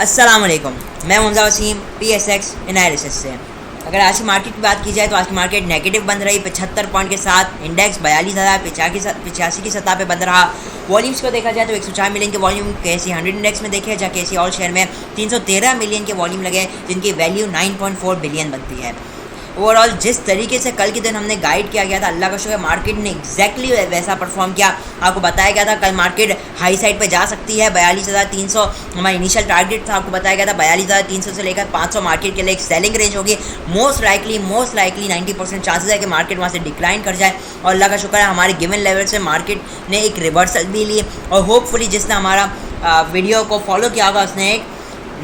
अस्सलाम वालेकुम, मैं मुमज़ा वसीम PSX एनालिसिस से। अगर आज की मार्केट की बात की जाए तो आज की मार्केट नेगेटिव बन रही 75 पॉइंट के साथ। इंडेक्स 42,085 की सतह पे बंद रहा। वॉल्यूम्स को देखा जाए तो 104 मिलियन के वॉल्यूम KSE 100 इंडेक्स में देखे, जहाँ KSE ऑल शेयर में 313 मिलियन के वॉल्यूम लगे, जिनकी वैल्यू 9.4 बिलियन बनती है। ओवरऑल जिस तरीके से कल के दिन हमने गाइड किया गया था, अल्लाह का शुक्र मार्केट ने एग्जैक्टली वैसा परफॉर्म किया। आपको बताया गया था कल मार्केट हाई साइड पे जा सकती है। 42,300 हमारा इनिशियल टारगेट था। आपको बताया गया था 42,300 से लेकर 500 मार्केट के लिए एक सेलिंग रेंज होगी। मोस्ट लाइकली 90% चांसेस है कि मार्केट वहाँ से डिक्लाइन कर जाए। और अल्लाह का शुक्र है हमारे गिवन लेवल से मार्केट ने एक रिवर्सल भी ली। और होपफुली जिसने हमारा वीडियो को फॉलो किया होगा उसने एक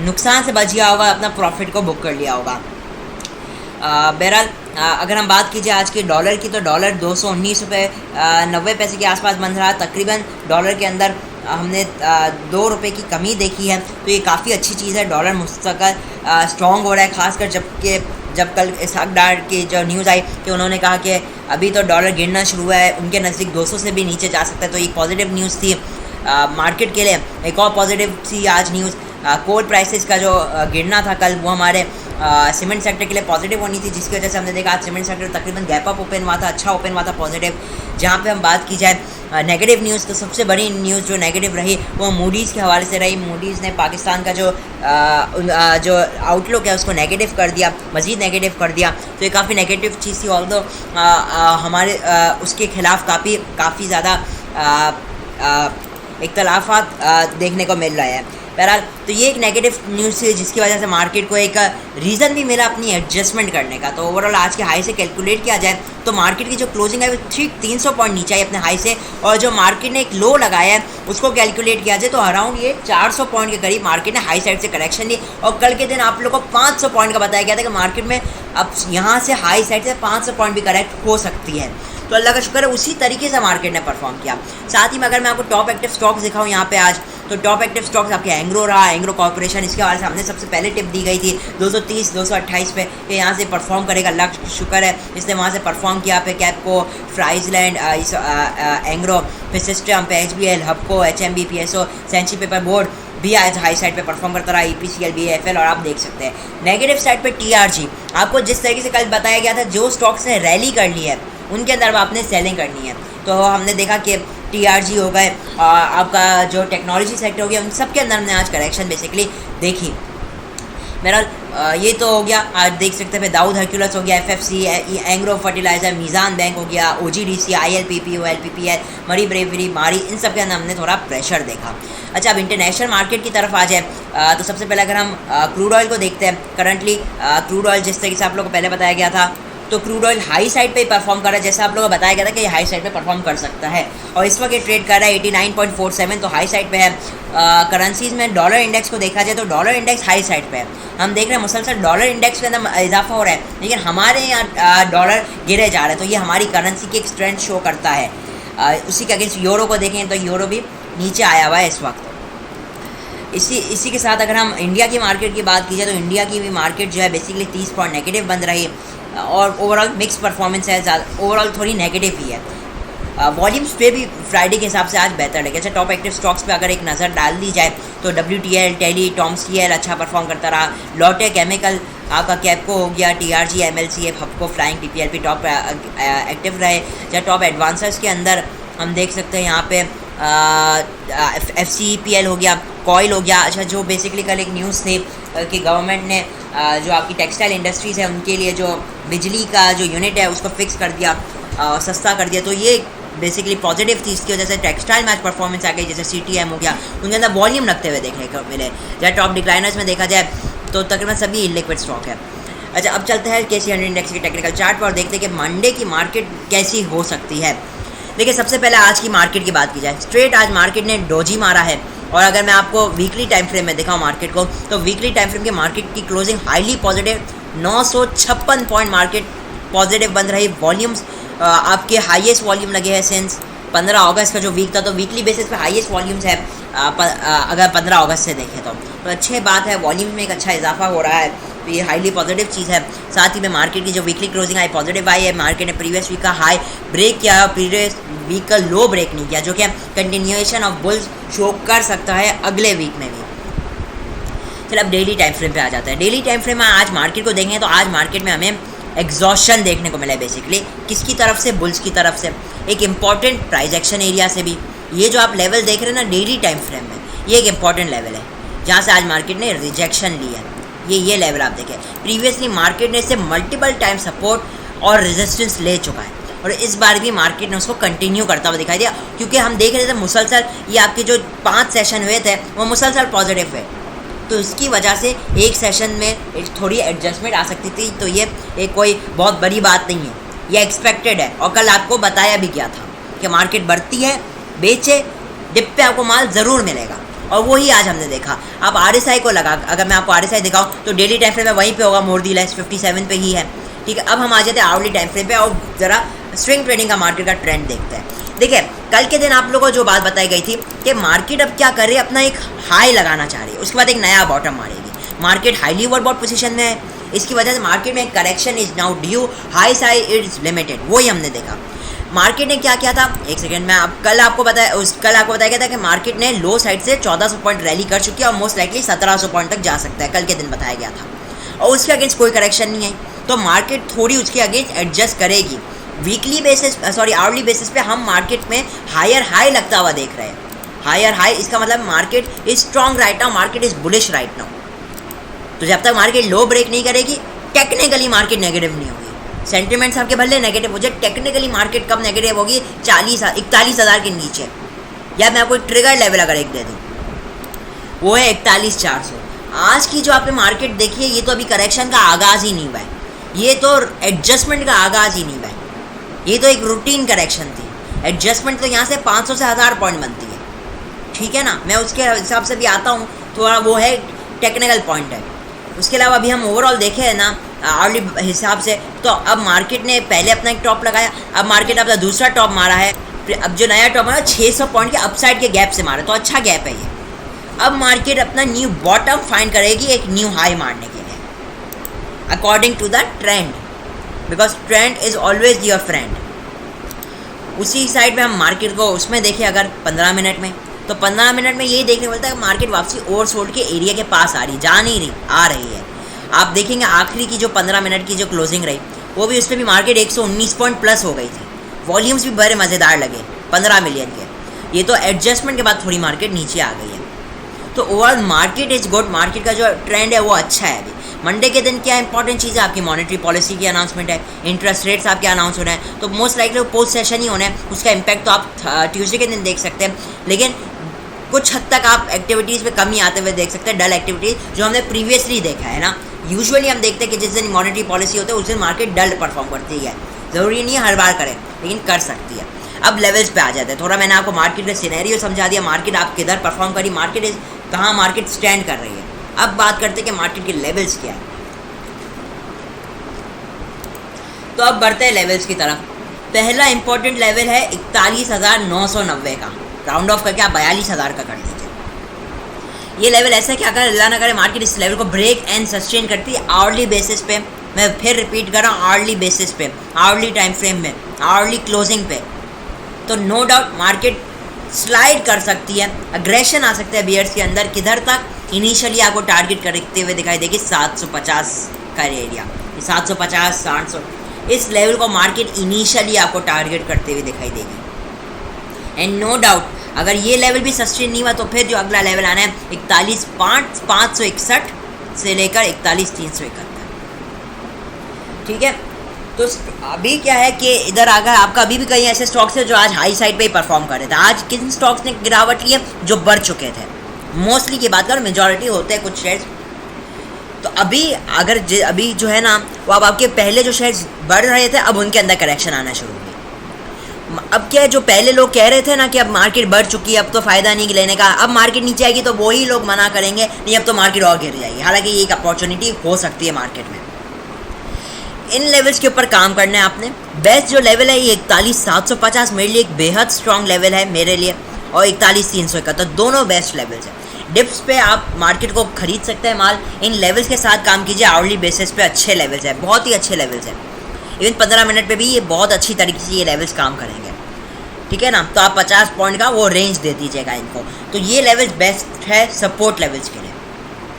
नुकसान से बच गया होगा, अपना प्रॉफिट को बुक कर लिया होगा। बहरहाल अगर हम बात कीजिए आज के डॉलर की, तो डॉलर 219 रुपये 90 पैसे के आसपास बन रहा। तकरीबन डॉलर के अंदर हमने 2 रुपये की कमी देखी है, तो ये काफ़ी अच्छी चीज़ है। डॉलर मुस्तकिल स्ट्रॉन्ग हो रहा है, ख़ासकर जब कल इसहाक डार की जो न्यूज़ आई कि उन्होंने कहा कि अभी तो डॉलर गिरना शुरू हुआ है, उनके नज़दीक 200 से भी नीचे जा सकता है, तो ये पॉजिटिव न्यूज़ थी मार्केट के लिए। एक और पॉजिटिव थी आज न्यूज़ कोल प्राइसेस का जो गिरना था कल, वो हमारे सीमेंट सेक्टर के लिए पॉजिटिव होनी थी, जिसकी वजह से हमने देखा आज सीमेंट सेक्टर तकरीबन गैप अप ओपन हुआ था, अच्छा ओपन हुआ था पॉजिटिव। जहाँ पे हम बात की जाए नेगेटिव न्यूज़, तो सबसे बड़ी न्यूज़ जो नेगेटिव रही वो मूडीज़ के हवाले से रही। मूडीज़ ने पाकिस्तान का जो आउटलुक है उसको नेगेटिव कर दिया, मज़ीद नेगेटिव कर दिया, तो ये काफ़ी नेगेटिव चीज़ थी। ऑल्दो हमारे उसके ख़िलाफ़ काफ़ी ज़्यादा इख्तलाफात देखने को मिल रहा है। बहरहाल तो ये एक नेगेटिव न्यूज़ थी, जिसकी वजह से मार्केट को एक रीज़न भी मिला अपनी एडजस्टमेंट करने का। तो ओवरऑल आज के हाई से कैलकुलेट किया जाए तो मार्केट की जो क्लोजिंग है वो ठीक 300 पॉइंट नीचे आई अपने हाई से, और जो मार्केट ने एक लो लगाया है उसको कैलकुलेट किया जाए तो अराउंड ये 400 पॉइंट के करीब मार्केट ने हाई साइड से करेक्शन दी। और कल के दिन आप लोगों को 500 पॉइंट का बताया गया था कि मार्केट में अब यहाँ से हाई साइड से 500 पॉइंट भी करेक्ट हो सकती है। तो अल्लाह का शुक्र है उसी तरीके से मार्केट ने परफॉर्म किया। साथ ही में अगर मैं आपको टॉप एक्टिव स्टॉक्स दिखाऊं यहाँ पे आज, तो टॉप एक्टिव स्टॉक्स आपके एंग्रो रहा, एंग्रो कॉर्पोरेशन। इसके हवाले से हमने सबसे पहले टिप दी गई थी 230-228 पे कि यहाँ से परफॉर्म करेगा। अल्लाह का शुक्र है इसने वहाँ से परफॉर्म किया पे कैपको, फ्राइजलैंड, एंग्रो, फिर सिस्टम पे HBL, Hubco, HMB, PSO, century paper board भी आज हाई साइड पे परफॉर्म करता रहा, EPCL, BFL। और आप देख सकते हैं नेगेटिव साइड पे TRG। आपको जिस तरीके से कल बताया गया था जो स्टॉक्स ने रैली कर ली है उनके अंदर आपने सेलिंग करनी है, तो हमने देखा कि TRG हो गए, आपका जो टेक्नोलॉजी सेक्टर हो गया, उन सब के अंदर हमने आज करेक्शन बेसिकली देखी। मेरा ये तो हो गया। आज देख सकते हैं दाऊद हरक्यूलस हो गया, FFC, एंग्रो फर्टिलाइज़र, मीज़ान बैंक हो गया, OGDC, ILPP, OLPPL, मरी ब्रेवरी, मारी, इन सब के अंदर हमने थोड़ा प्रेशर देखा। अच्छा, अब इंटरनेशनल मार्केट की तरफ आ जाए तो सबसे पहले अगर हम क्रूड ऑयल को देखते हैं, करंटली क्रूड ऑयल जिस तरीके से आप लोगों को पहले बताया गया था, तो क्रूड ऑयल हाई साइड पे परफॉर्म कर रहा है, जैसा आप लोगों को बताया गया था कि ये हाई साइड पे परफॉर्म कर सकता है। और इस वक्त ये ट्रेड कर रहा है 89.47, तो हाई साइड पे है। करेंसीज़ में डॉलर इंडेक्स को देखा जाए तो डॉलर इंडेक्स हाई साइड पे है। हम देख रहे हैं मुसलसल डॉलर इंडेक्स के अंदर इजाफा हो रहा है, लेकिन हमारे यहाँ डॉलर गिरे जा रहे हैं, तो ये हमारी करेंसी की एक स्ट्रेंथ शो करता है। उसी के अगेंस्ट यूरो को देखें तो यूरो भी नीचे आया हुआ है इस वक्त। इसी के साथ अगर हम इंडिया की मार्केट की बात की जाए तो इंडिया की भी मार्केट जो है बेसिकली 30 पॉइंट नेगेटिव बन रही, और ओवरऑल मिक्स परफॉर्मेंस है, ओवरऑल थोड़ी नेगेटिव ही है। वॉल्यूम्स पे भी फ्राइडे के हिसाब से आज बेहतर लगे। अच्छा, टॉप एक्टिव स्टॉक्स पे अगर एक नज़र डाल दी जाए तो WTL, टेली, TOMCL अच्छा परफॉर्म करता रहा। लॉटे केमिकल, आपका कैपको हो गया, TRG, MLCF, हबको, flying, PPLP top active रहे। जहाँ टॉप एडवांसर्स के अंदर हम देख सकते हैं यहाँ पे FCPL हो गया, कॉयल हो गया। अच्छा, जो बेसिकली कल एक न्यूज़ थी कि गवर्नमेंट ने जो आपकी टेक्सटाइल इंडस्ट्रीज़ है उनके लिए जो बिजली का जो यूनिट है उसको फिक्स कर दिया, सस्ता कर दिया, तो ये बेसिकली पॉजिटिव थी। इसकी वजह से टेक्सटाइल में आज परफॉर्मेंस आ गई, जैसे CTM हो गया, उनके अंदर वॉल्यूम लगते हुए देखने को मिले। जहाँ टॉप डिक्लाइनर्स में देखा जाए तो तकरीबन सभी इलिक्विड स्टॉक है। अच्छा, अब चलते हैं KSE 100 इंडेक्स के टेक्निकल चार्ट पर और देखते हैं कि मंडे की मार्केट कैसी हो सकती है। देखिए, सबसे पहले आज की मार्केट की बात की जाए, स्ट्रेट आज मार्केट ने डोजी मारा है। और अगर मैं आपको वीकली टाइम फ्रेम में दिखाऊं मार्केट को, तो वीकली टाइम फ्रेम की मार्केट की closing highly positive, 956 point market positive बन रही। वॉल्यूम्स आपके हाईएस्ट वॉल्यूम लगे हैं सिंस 15 अगस्त का जो वीक था, तो वीकली बेसिस पे हाईएस्ट वॉल्यूम्स है अगर 15 अगस्त से देखें तो अच्छी बात है। वॉल्यूम में एक अच्छा इजाफा हो रहा है, तो ये हाईली पॉजिटिव चीज़ है। साथ ही में मार्केट की जो वीकली क्लोजिंग आई पॉजिटिव आई है। मार्केट ने प्रीवियस वीक का हाई ब्रेक किया, प्रीवियस वीक का लो ब्रेक नहीं किया, जो कि कंटिन्यूएशन ऑफ बुल्स शो कर सकता है अगले वीक में भी। चलो अब डेली टाइम फ्रेम पे आ जाता है। डेली टाइम फ्रेम में आज मार्केट को देखें तो आज मार्केट में हमें एग्जॉशन देखने को मिला है बेसिकली। किसकी तरफ से? बुल्स की तरफ से। एक इम्पॉर्टेंट प्राइस एक्शन एरिया से भी। ये जो आप लेवल देख रहे हैं ना डेली टाइम फ्रेम में, ये एक इम्पॉर्टेंट लेवल है जहाँ से आज मार्केट ने रिजेक्शन ली है। ये लेवल आप देखें, प्रीवियसली मार्केट ने इसे मल्टीपल टाइम सपोर्ट और रेजिस्टेंस ले चुका है और इस बार भी मार्केट ने उसको कंटिन्यू करता हुआ दिखाई दिया, क्योंकि हम देख रहे थे मुसलसल ये आपके जो 5 सेशन हुए थे वो मुसलसल पॉजिटिव हुए, तो इसकी वजह से एक सेशन में थोड़ी एडजस्टमेंट आ सकती थी। तो ये एक कोई बहुत बड़ी बात नहीं है, ये एक्सपेक्टेड है और कल आपको बताया भी गया था कि मार्केट बढ़ती है, बेचे, डिप पे आपको माल ज़रूर मिलेगा और वही आज हमने देखा। आप RSI को लगा, अगर मैं आपको RSI दिखाऊँ तो डेली टाइम फ्रेम में वहीं पे होगा, मोर दी लेस 57 पे ही है। ठीक है, अब हम आ जाते हैं आवरली टाइम फ्रेम पे और ज़रा स्विंग ट्रेडिंग का मार्केट का ट्रेंड देखते हैं। देखिए कल के दिन आप लोगों को जो बात बताई गई थी कि मार्केट अब क्या कर रही है, अपना एक हाई लगाना चाह रही है, उसके बाद एक नया बॉटम मारेगी। मार्केट हाईली ओवरबॉट पोजीशन में है, इसकी वजह से मार्केट में correction is now due, high side is limited. वही हमने देखा। मार्केट ने क्या किया था, एक सेकंड में कल आपको बताया गया था कि मार्केट ने लो साइड से 1400 पॉइंट रैली कर चुकी है और मोस्ट लाइकली 1700 पॉइंट तक जा सकता है, कल के दिन बताया गया था। और उसके अगेंस्ट कोई करेक्शन नहीं है, तो मार्केट थोड़ी उसके अगेंस्ट एडजस्ट करेगी। वीकली बेसिस आवरली बेसिस पे हम मार्केट में हायर हाई लगता हुआ देख रहे हैं। हायर हाई इसका मतलब market is strong right now, market is bullish right now. तो जब तक मार्केट लो ब्रेक नहीं करेगी, टेक्निकली मार्केट नेगेटिव नहीं होगी। सेंटिमेंट्स आपके भले नेगेटिव हो जाए, टेक्निकली मार्केट कब नेगेटिव होगी? 41,000 के नीचे। या मैं आपको एक ट्रिगर लेवल अगर एक दे दूँ, वो है 41,400। आज की जो आपने मार्केट देखी है, ये तो अभी करेक्शन का आगाज़ ही नहीं हुआ है, ये तो एडजस्टमेंट का आगाज़ ही नहीं हुआ है, ये तो एक रूटीन करेक्शन थी। एडजस्टमेंट तो यहाँ से 500 से 1000 पॉइंट बनती है, ठीक है ना। मैं उसके हिसाब से भी आता हूँ, थोड़ा वो है टेक्निकल पॉइंट है। उसके अलावा अभी हम ओवरऑल देखे हैं ना अर्ली हिसाब से, तो अब मार्केट ने पहले अपना एक टॉप लगाया, अब मार्केट अपना दूसरा टॉप मारा है। अब जो नया टॉप मारा 600 पॉइंट के अपसाइड के गैप से मारा, तो अच्छा गैप है ये। अब मार्केट अपना न्यू बॉटम फाइंड करेगी एक न्यू हाई मारने के लिए, according to the trend, because trend is always your friend. उसी साइड में हम मार्केट को उसमें देखें अगर 15 मिनट में, तो 15 मिनट में यही देखने को मिलता है कि मार्केट वापसी ओवरसोल्ड के एरिया के पास आ रही, जा नहीं रही, आ रही है। आप देखेंगे आखिरी की जो 15 मिनट की जो क्लोजिंग रही, वो भी उस पर भी मार्केट 119 पॉइंट प्लस हो गई थी। वॉल्यूम्स भी बड़े मज़ेदार लगे, 15 मिलियन के। ये तो एडजस्टमेंट के बाद थोड़ी मार्केट नीचे आ गई है। तो overall market is good, market का जो ट्रेंड है वो अच्छा है। अभी मंडे के दिन क्या इंपॉर्टेंट चीज़ है, आपकी मॉनेटरी पॉलिसी की अनाउंसमेंट है, इंटरेस्ट रेट्स आपके अनाउंस हो रहे हैं, तो मोस्ट लाइकली पोस्ट सेशन ही होना है। उसका इम्पैक्ट तो आप ट्यूसडे के दिन देख सकते हैं, लेकिन कुछ हद तक आप एक्टिविटीज़ में कमी आते हुए देख सकते हैं, डल एक्टिविटीज़ जो हमने प्रीवियसली देखा है ना। यूजुअली हम देखते हैं कि जिस दिन मॉनेटरी पॉलिसी होती है उस दिन मार्केट डल परफॉर्म करती है, ज़रूरी नहीं है हर बार करें, लेकिन कर सकती है। अब लेवल्स पे आ जाते हैं, थोड़ा मैंने आपको मार्केट का सिनेरियो समझा दिया, मार्केट आप किधर परफॉर्म करी, मार्केट इज कहाँ मार्केट स्टैंड कर रही है। अब बात करते हैं कि मार्केट के लेवल्स क्या है। तो अब बढ़ते हैं लेवल्स की तरफ। पहला इंपॉर्टेंट लेवल है 41,990 का, राउंड ऑफ करके आप 42,000 का कर लीजिए। ये लेवल ऐसा है कि अगर अल्लाह ना करे मार्केट इस लेवल को ब्रेक एंड सस्टेन करती है आवरली बेसिस पे, मैं फिर रिपीट कर रहा हूँ, आवरली बेसिस पे, आवरली टाइम फ्रेम में, आवरली क्लोजिंग पे, तो नो डाउट मार्केट स्लाइड कर सकती है, अग्रेशन आ सकता है बियर्स के अंदर। किधर तक? इनिशियली आपको टारगेट करते हुए दिखाई देगी 750 का एरिया, 750 700 इस लेवल को मार्केट इनिशियली आपको टारगेट करते हुए दिखाई देगी। एंड नो डाउट अगर ये लेवल भी सस्टेन नहीं हुआ तो फिर जो अगला लेवल आना है 41,561 से लेकर 41,371, ठीक है। तो अभी क्या है कि इधर अगर आपका अभी भी कई ऐसे स्टॉक्स है जो आज हाई साइड पे ही परफॉर्म कर रहे थे। आज किन स्टॉक्स ने गिरावट ली है? जो बढ़ चुके थे, मोस्टली की बात करें, मेजॉरिटी होते हैं कुछ शेयर्स। तो अभी अगर अभी जो है ना वो अब आपके पहले जो शेयर्स बढ़ रहे थे अब उनके अंदर करेक्शन आना शुरू हो गई। अब क्या है, जो पहले लोग कह रहे थे ना कि अब मार्केट बढ़ चुकी है, अब तो फ़ायदा नहीं लेने का, अब मार्केट नीचे आएगी तो वही लोग मना करेंगे नहीं अब तो मार्केट और गिर जाएगी। हालांकि ये एक अपॉर्चुनिटी हो सकती है मार्केट में। इन लेवल्स के ऊपर काम करना है आपने। बेस्ट जो लेवल है ये 41,750 मेरे लिए एक बेहद स्ट्रॉन्ग लेवल है मेरे लिए, और 41,371, दोनों बेस्ट लेवल्स हैं। डिप्स पे आप मार्केट को खरीद सकते हैं माल, इन लेवल्स के साथ काम कीजिए। आवरली बेसिस पे अच्छे लेवल्स हैं, बहुत ही अच्छे लेवल्स हैं। इवन 15 मिनट पे भी ये बहुत अच्छी तरीके से ये लेवल्स काम करेंगे, ठीक है ना। तो आप 50 पॉइंट का वो रेंज दे दीजिएगा इनको। तो ये लेवल्स बेस्ट है सपोर्ट लेवल्स के लिए,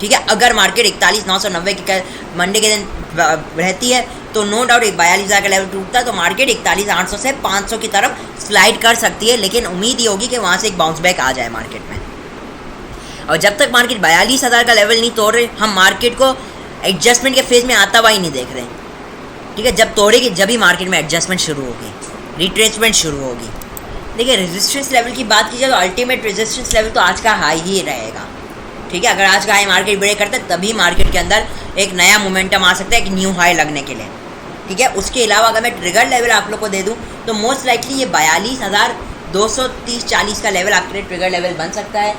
ठीक है। अगर मार्केट 41,990 के मंडे के दिन रहती है तो नो डाउट 42,000 का लेवल टूटता है तो मार्केट 41,800 से 500 की तरफ स्लाइड कर सकती है, लेकिन उम्मीद ये होगी कि वहाँ से एक बाउंस बैक आ जाए मार्केट में। और जब तक मार्केट 42,000 का लेवल नहीं तोड़ रहे, हम मार्केट को एडजस्टमेंट के फेज में आता हुआ ही नहीं देख रहे, ठीक है। जब तोड़ेगी जब ही मार्केट में एडजस्टमेंट शुरू होगी, रिट्रेसमेंट शुरू होगी। देखिए रेजिस्टेंस लेवल की बात की जाए तो अल्टीमेट रेजिस्टेंस लेवल तो आज का हाई ही रहेगा, ठीक है। अगर आज का हाई मार्केट ब्रेक करता है तभी मार्केट के अंदर एक नया मोमेंटम आ सकता है, एक न्यू हाई लगने के लिए, ठीक है। उसके अलावा अगर मैं ट्रिगर लेवल आप लोग को दे दूं तो मोस्ट लाइकली ये 42,230-40 का लेवल आपके लिए ट्रिगर लेवल बन सकता है।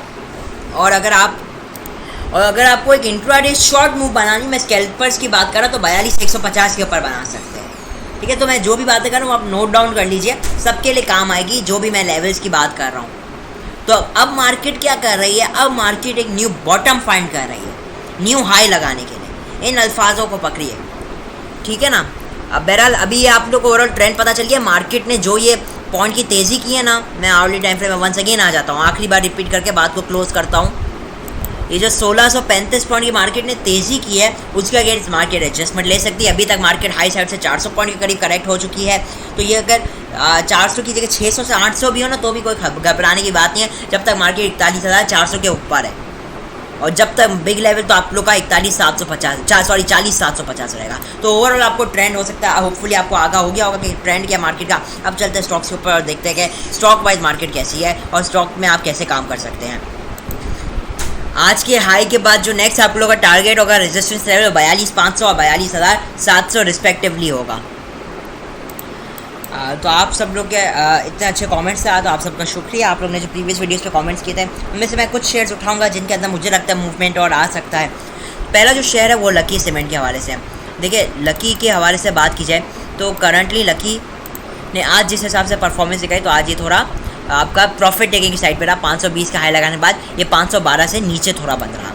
और अगर आपको एक इंट्राडे शॉर्ट मूव बनानी, मैं स्कैल्पर्स की बात कर रहा तो 42,150 के ऊपर बना सकते हैं, ठीक है। तो मैं जो भी बातें कर रहा हूँ आप नोट डाउन कर लीजिए, सबके लिए काम आएगी जो भी मैं लेवल्स की बात कर रहा हूँ। तो अब मार्केट क्या कर रही है, अब मार्केट एक न्यू बॉटम फाइंड कर रही है, न्यू हाई लगाने के लिए। इन अल्फाजों को पकड़िए, ठीक है ना। अब बहरहाल अभी आप लोग को ओवरऑल ट्रेंड पता चल गया। मार्केट ने जो ये पॉइंट की तेज़ी की है ना, मैं आवरली टाइम फ्रेम में वंस अगेन आ जाता हूँ, आखिरी बार रिपीट करके बात को क्लोज करता हूँ। ये जो 1635 पॉइंट की मार्केट ने तेज़ी की है उसके अगेंस्ट मार्केट एडजस्टमेंट ले सकती है। अभी तक मार्केट हाई साइड से 400 पॉइंट के करीब करेक्ट हो चुकी है, तो ये अगर 400 की जगह 600 से 800 भी हो ना तो भी कोई घबराने की बात नहीं है, जब तक मार्केट 41,400 के ऊपर है। और जब तक बिग लेवल तो आप लोग का 40,750 रहेगा। तो ओवरऑल आपको ट्रेंड हो सकता है, होपफुली आपको आगा हो गया होगा कि ट्रेंड क्या मार्केट का। अब चलते हैं स्टॉक्स के ऊपर और देखते हैं कि स्टॉक वाइज मार्केट कैसी है और स्टॉक में आप कैसे काम कर सकते हैं। आज के हाई के बाद जो नेक्स्ट आप लोगों का टारगेट होगा रेजिस्टेंस लेवल 42,500 और 42,700 रिस्पेक्टिवली होगा। तो आप सब लोग के इतने अच्छे कमेंट्स थे, तो आप सबका शुक्रिया। आप लोग ने जो प्रीवियस वीडियोस पे कमेंट्स किए थे उनमें से मैं कुछ शेयर्स उठाऊंगा जिनके अंदर मुझे लगता है मूवमेंट और आ सकता है। पहला जो शेयर है वो लकी सीमेंट के हवाले से। देखिए लकी के हवाले से बात की जाए तो करंटली लकी ने आज जिस हिसाब से परफॉर्मेंस दिखाई तो आज ये थोड़ा आपका प्रॉफिट टेकिंग की साइड पर रहा। 520 का हाई लगाने के बाद ये 512 से नीचे थोड़ा बंद रहा।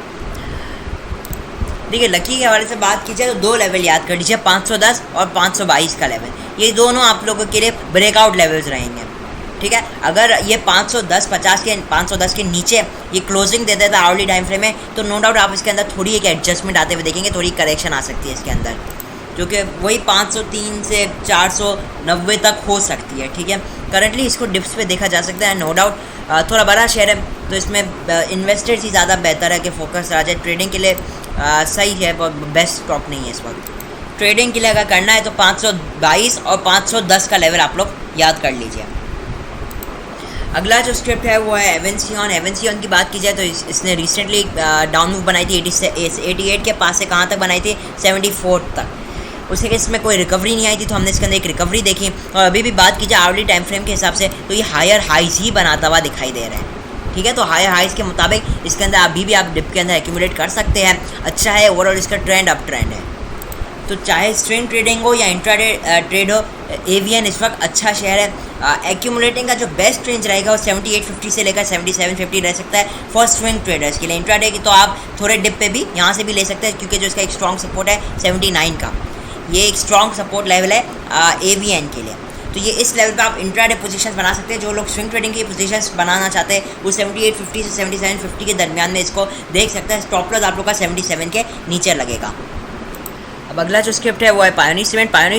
देखिए लकी के हवाले से बात की जाए तो दो लेवल याद कर लीजिए, 510 और 522 का लेवल। ये दोनों आप लोगों के लिए ब्रेकआउट लेवल्स रहेंगे, ठीक है। अगर ये 510 के नीचे ये क्लोजिंग दे देता है आवरली टाइम फ्रेम में तो नो डाउट आप इसके अंदर थोड़ी एक एडजस्टमेंट आते हुए देखेंगे, थोड़ी करेक्शन आ सकती है इसके अंदर, क्योंकि वही 503 से 490 तक हो सकती है, ठीक है। करंटली इसको डिप्स पे देखा जा सकता है, नो डाउट थोड़ा बड़ा शेयर है तो इसमें इन्वेस्टर्स ही ज़्यादा बेहतर है कि फोकस आ जाए। ट्रेडिंग के लिए सही है, बेस्ट स्टॉक नहीं है इस वक्त। ट्रेडिंग के लिए अगर करना है तो 522 और 510 का लेवल आप लोग याद कर लीजिए। अगला जो स्क्रिप्ट है वो है एवेंसियन की बात की जाए तो इसने रिसेंटली डाउन मूव बनाई थी 88 के पास से कहाँ तक बनाई थी 74 तक। उसके केस में कोई रिकवरी नहीं आई थी तो हमने इसके अंदर एक रिकवरी देखी। और अभी भी बात की जाए आवरली टाइम फ्रेम के हिसाब से तो ये हायर हाइज ही बनाता हुआ दिखाई दे रहा है, ठीक है। तो हायर हाइज के मुताबिक इसके अंदर अभी भी आप डिप के अंदर एक्यूमुलेट कर सकते हैं, अच्छा है। ओवरऑल इसका ट्रेंड अप ट्रेंड है, तो चाहे स्विंग ट्रेडिंग हो या इंट्राडे ट्रेड हो, एवीएन इस वक्त अच्छा शेयर है। एक्यूमुलेटिंग का जो बेस्ट रेंज रहेगा वो 7850 से लेकर 7750 रह सकता है फॉर स्विंग ट्रेडर्स के लिए। इंट्राडे की तो आप थोड़े डिप पे भी यहाँ से भी ले सकते हैं, क्योंकि जो इसका एक स्ट्रॉन्ग सपोर्ट है 79 का, ये एक स्ट्रॉन्ग सपोर्ट लेवल है एवीएन के लिए। तो ये इस लेवल पे आप इंट्राडे पोजीशंस बना सकते हैं। जो लोग स्विंग ट्रेडिंग की पोजीशंस बनाना चाहते हैं वो 7850 से 7750 के दरमियान में इसको देख सकते हैं। स्टॉप लॉस आप लोग का 77 के नीचे लगेगा। अब अगला जो स्क्रिप्ट है वो है पायोनियर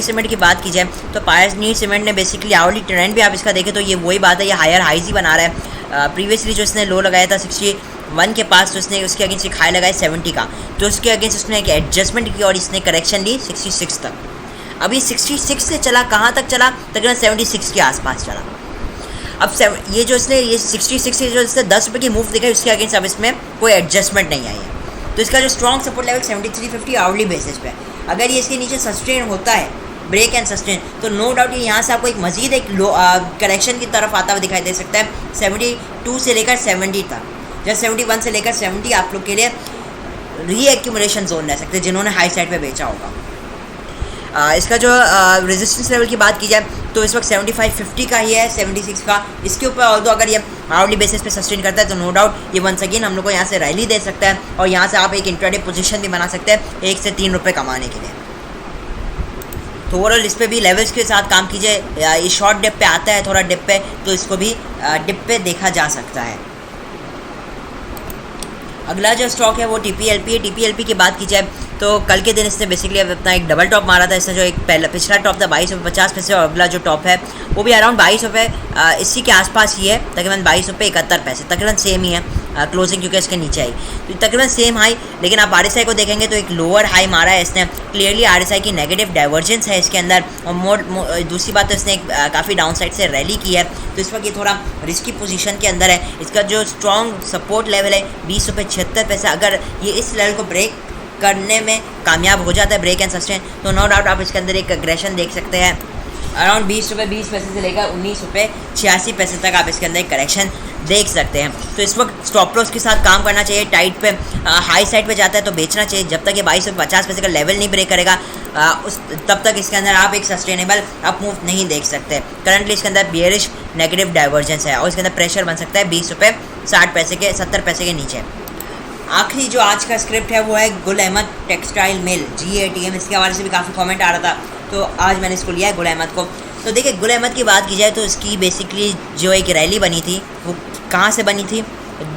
सीमेंट की बात की जाए तो पायोनियर सीमेंट ने बेसिकली आवरली ट्रेंड भी आप इसका देखें तो ये वही बात है, ये हायर हाइज ही बना रहा है। प्रीवियसली जो इसने लो लगाया था 61 के पास तो इसने उसके अगेंस्ट एक हाई लगाया 70 का, तो उसके अगेंस्ट उसने एक एडजस्टमेंट की और इसने करेक्शन ली 66 तक। अभी 66 से चला कहाँ तक चला, तकरीबन 76 के आसपास चला। अब ये जो इसने ये 66 से जो इसने 10 रुपये की मूव दिखाई उसके अगेंस्ट अब इसमें कोई एडजस्टमेंट नहीं आई है। तो इसका जो strong support level 7350 hourly basis पे, अगर ये इसके नीचे सस्टेन होता है ब्रेक एंड सस्टेन तो नो डाउट ये यहाँ से आपको एक मजीद एक लो करेक्शन की तरफ आता हुआ दिखाई दे सकता है 72 से लेकर 70 तक। जैसे 71 से लेकर 70 आप लोग के लिए री एक्यूमुलेशन जोन रह सकते हैं जिन्होंने हाई साइड पे बेचा होगा। इसका जो रेजिस्टेंस लेवल की बात की जाए तो इस वक्त 7550 का ही है, 76 का। इसके ऊपर ऑल्दो अगर ये आवरली बेसिस पे सस्टेन करता है तो नो डाउट ये वंस अगेन हम लोग को यहाँ से रैली दे सकता है और यहाँ से आप एक इंट्राडे पोजीशन भी बना सकते हैं 1 से 3 रुपये कमाने के लिए। तो ओवरऑल इस पर भी लेवल्स के साथ काम कीजिए। ये शॉर्ट डिप पे आता है थोड़ा डिप पे, तो इसको भी डिप पे देखा जा सकता है। अगला जो स्टॉक है वो TPLP है। TPLP की बात की जाए तो कल के दिन इसने बेसिकली अपना एक डबल टॉप मारा था। इसने जो एक पिछला टॉप था 22.50 और अगला जो टॉप है वो भी अराउंड 22 इसी के आसपास ही है, तकरीबन 22.71, तकरीबन सेम ही है क्लोजिंग, क्योंकि इसके नीचे आई तो तकरीबन सेम हाई। लेकिन आप RSI को देखेंगे तो एक लोअर हाई मारा है इसने, क्लियरली RSI की नेगेटिव डाइवर्जेंस है इसके अंदर। और दूसरी बात तो इसने काफ़ी डाउन साइड से रैली की है, तो इस वक्त ये थोड़ा रिस्की पोजीशन के अंदर है। इसका जो स्ट्रॉन्ग सपोर्ट लेवल है 20.76, अगर ये इस लेवल को ब्रेक करने में कामयाब हो जाता है, ब्रेक एंड सस्टेन, तो नो डाउट आप इसके अंदर एक अग्रेशन देख सकते हैं। अराउंड 20 रुपये 20 पैसे से लेकर 19 रुपये 86 पैसे तक आप इसके अंदर एक करेक्शन देख सकते हैं। तो इस वक्त स्टॉप लॉस के साथ काम करना चाहिए। टाइट पे हाई साइड पे जाता है तो बेचना चाहिए, जब तक ये 22.50 पैसे का लेवल नहीं ब्रेक करेगा तब तक इसके अंदर आप एक सस्टेनेबल अप मूव नहीं देख सकते। करंटली इसके अंदर बियरिश नेगेटिव डाइवर्जेंस है और इसके अंदर प्रेशर बन सकता है 20 रुपये 60 पैसे के 70 पैसे के नीचे। आखिरी जो आज का स्क्रिप्ट है वो है Gul Ahmed textile mill GATM। इसके हवाले से भी काफ़ी कमेंट आ रहा था, तो आज मैंने इसको लिया है गुल अहमद को। तो देखिए गुल अहमद की बात की जाए तो इसकी बेसिकली जो एक रैली बनी थी वो कहाँ से बनी थी,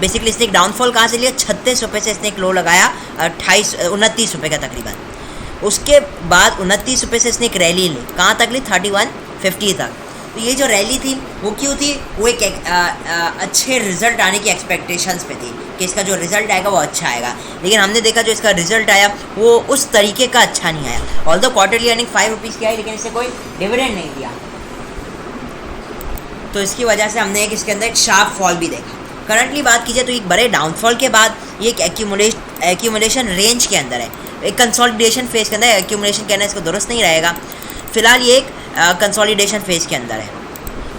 बेसिकली इसने एक डाउनफॉल कहाँ से लिया, 36 रुपये से इसने एक लो लगाया 29 रुपये का तकरीबन। उसके बाद 29 रुपये से इसने एक रैली ली, कहाँ तक ली, 31.50 तक। तो ये जो रैली थी वो क्यों थी, वो एक अच्छे रिजल्ट आने की एक्सपेक्टेशंस पे थी कि इसका जो रिजल्ट आएगा वो अच्छा आएगा। लेकिन हमने देखा जो इसका रिजल्ट आया वो उस तरीके का अच्छा नहीं आया। ऑल्दो क्वार्टरली अर्निंग 5 रुपीज़ की आई, लेकिन इससे कोई डिविडेंड नहीं दिया, तो इसकी वजह से हमने एक इसके अंदर एक शार्प फॉल भी देखा। करंटली बात की जाए तो एक बड़े डाउनफॉल के बाद ये एक एक्यूमुलेशन रेंज के अंदर है, एक कंसोलिडेशन फेज के अंदर। एक्यूमुलेशन कहना इसको दुरुस्त नहीं रहेगा, फिलहाल ये एक कंसोलिडेशन फेज के अंदर है।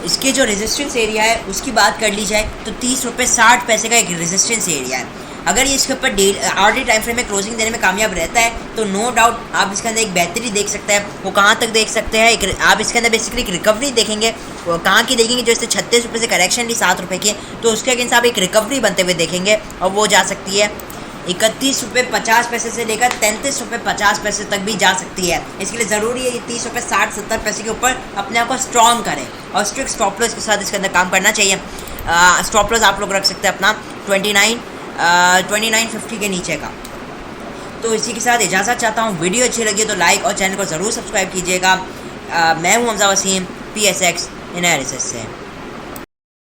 इसके जो रेजिस्टेंस एरिया है उसकी बात कर ली जाए तो 30 रुपये 60 पैसे का एक रेजिस्टेंस एरिया है। अगर ये इसके ऊपर आरडी टाइम फ्रेम में क्लोजिंग देने में कामयाब रहता है तो नो डाउट आप इसके अंदर एक बेहतरी देख सकते हैं। वो कहाँ तक देख सकते हैं, आप इसके अंदर बेसिकली एक रिकवरी देखेंगे। वो कहाँ की देखेंगे, जो इससे 36 रुपये से करेक्शन ली 7 रुपये की, तो उसके अगेंस्ट आप एक रिकवरी बनते हुए देखेंगे और वो जा सकती है 31 रुपये 50 पैसे से लेकर 33 रुपये 50 पैसे तक भी जा सकती है। इसके लिए ज़रूरी है ये 30 रुपये 60-70 पैसे के ऊपर अपने आप को स्ट्रॉन्ग करें और स्ट्रिक्ट स्टॉप लॉस के साथ इसके अंदर काम करना चाहिए। स्टॉप लॉस आप लोग रख सकते हैं अपना 29.50 के नीचे का। तो इसी के साथ इजाज़त चाहता हूँ। वीडियो अच्छी लगी तो लाइक और चैनल को ज़रूर सब्सक्राइब कीजिएगा। मैं हूँ हमजा वसीम PSX एनालिसिस से।